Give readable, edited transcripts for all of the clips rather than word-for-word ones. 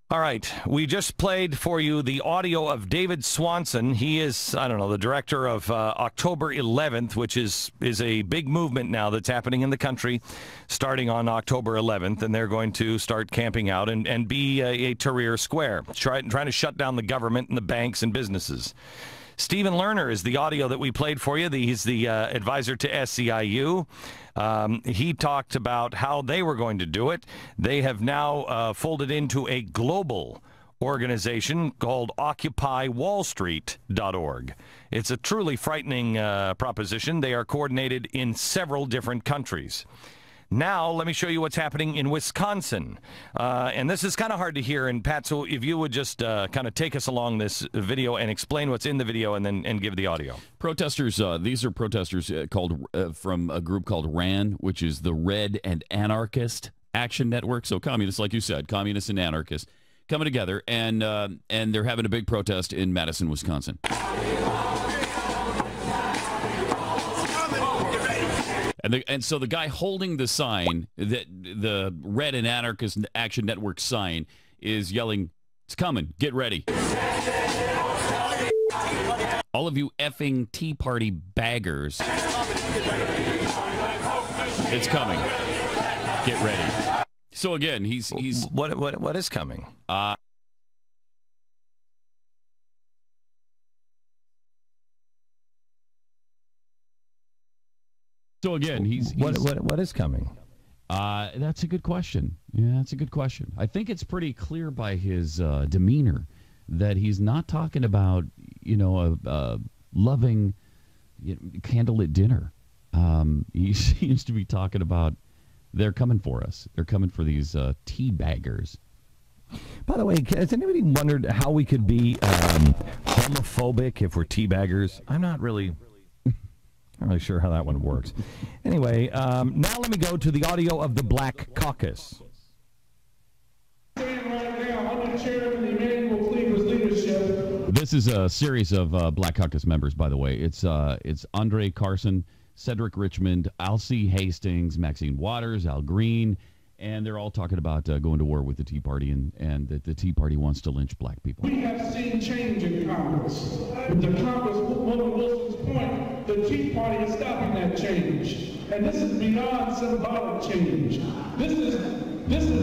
All right, we just played for you the audio of David Swanson. He is, I don't know, the director of October 11th, which is a big movement now that's happening in the country starting on October 11th, and they're going to start camping out and be a Tahrir Square, trying to shut down the government and the banks and businesses. Stephen Lerner is the audio that we played for you. He's the advisor to SEIU. He talked about how they were going to do it. They have now folded into a global organization called OccupyWallStreet.org. It's a truly frightening proposition. They are coordinated in several different countries. Now, let me show you what's happening in Wisconsin. And this is kind of hard to hear. And, Pat, so if you would just kind of take us along this video and explain what's in the video and give the audio. Protesters, these are protesters from a group called RAN, which is the Red and Anarchist Action Network. So communists, like you said, communists and anarchists coming together. And they're having a big protest in Madison, Wisconsin. And so the guy holding the sign, the Red and Anarchist Action Network sign, is yelling, "It's coming, get ready." All of you effing Tea Party baggers, it's coming, get ready. So again, he's what is coming? So again, what is coming? That's a good question. Yeah, that's a good question. I think it's pretty clear by his demeanor that he's not talking about, a loving candlelit dinner. He seems to be talking about they're coming for us. They're coming for these tea baggers. By the way, has anybody wondered how we could be homophobic if we're tea baggers? I'm not really sure how that one works. Anyway, now let me go to the audio of the Black Caucus. This is a series of Black Caucus members, by the way. It's Andre Carson, Cedric Richmond, Alcee Hastings, Maxine Waters, Al Green, and they're all talking about going to war with the Tea Party and that the Tea Party wants to lynch black people. We have seen change in Congress. With the Congresswoman Wilson's point, the Tea Party is stopping that change. And this is beyond symbolic change. This is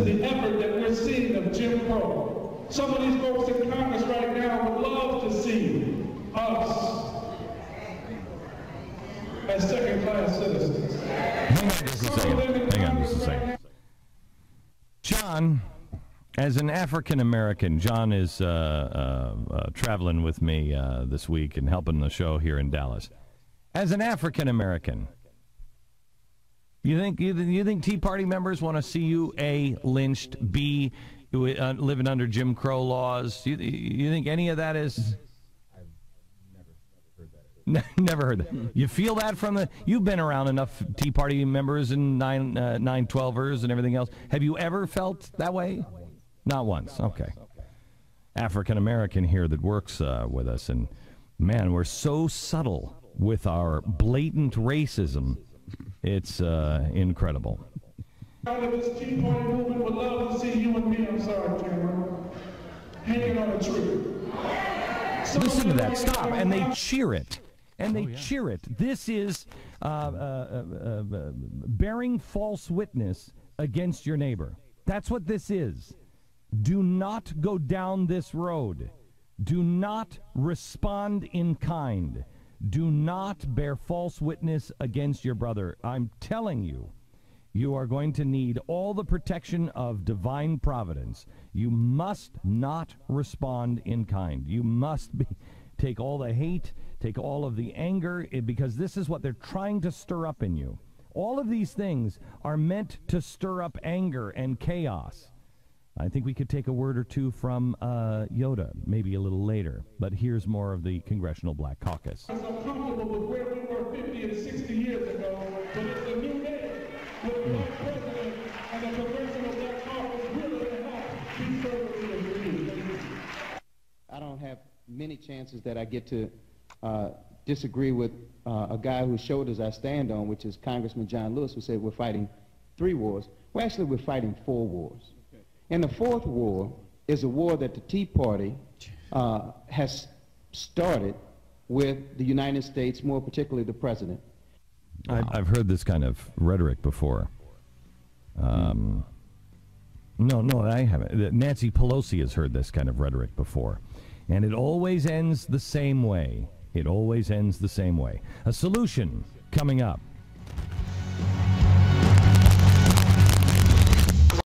the effort that we're seeing of Jim Crow. Some of these folks in Congress right now would love to see us as second-class citizens. Hang on just a second. John, as an African-American, John is traveling with me this week and helping the show here in Dallas. As an African-American, you think Tea Party members want to see you, A, lynched, B, living under Jim Crow laws? You think any of that is... Never heard that. You feel that from the... You've been around enough Tea Party members and 912ers and everything else. Have you ever felt that way? Not once. Okay. African-American here that works with us. And, man, we're so subtle with our blatant racism. It's incredible. This Tea Party movement would love to see you and me, I'm sorry, Cameron, hanging on a tree. Listen to that. Stop. And they cheer it. And they cheer it. This is bearing false witness against your neighbor. That's what this is. Do not go down this road. Do not respond in kind. Do not bear false witness against your brother. I'm telling you, you are going to need all the protection of divine providence. You must not respond in kind. You must take all the hate, take all of the anger, because this is what they're trying to stir up in you. All of these things are meant to stir up anger and chaos. I think we could take a word or two from Yoda, maybe a little later. But here's more of the Congressional Black Caucus. I'm so comfortable with where we were 50 and 60 years ago, but it's a new day with the Black President and the Congressional Black Caucus really to help these services and communities. I don't have many chances that I get to disagree with a guy whose shoulders I stand on, which is Congressman John Lewis, who said we're fighting 3 wars. Well, actually, we're fighting 4 wars. In the 4th war, is a war that the Tea Party has started with the United States, more particularly the president. I've heard this kind of rhetoric before. No, I haven't. Nancy Pelosi has heard this kind of rhetoric before. And it always ends the same way. It always ends the same way. A solution coming up.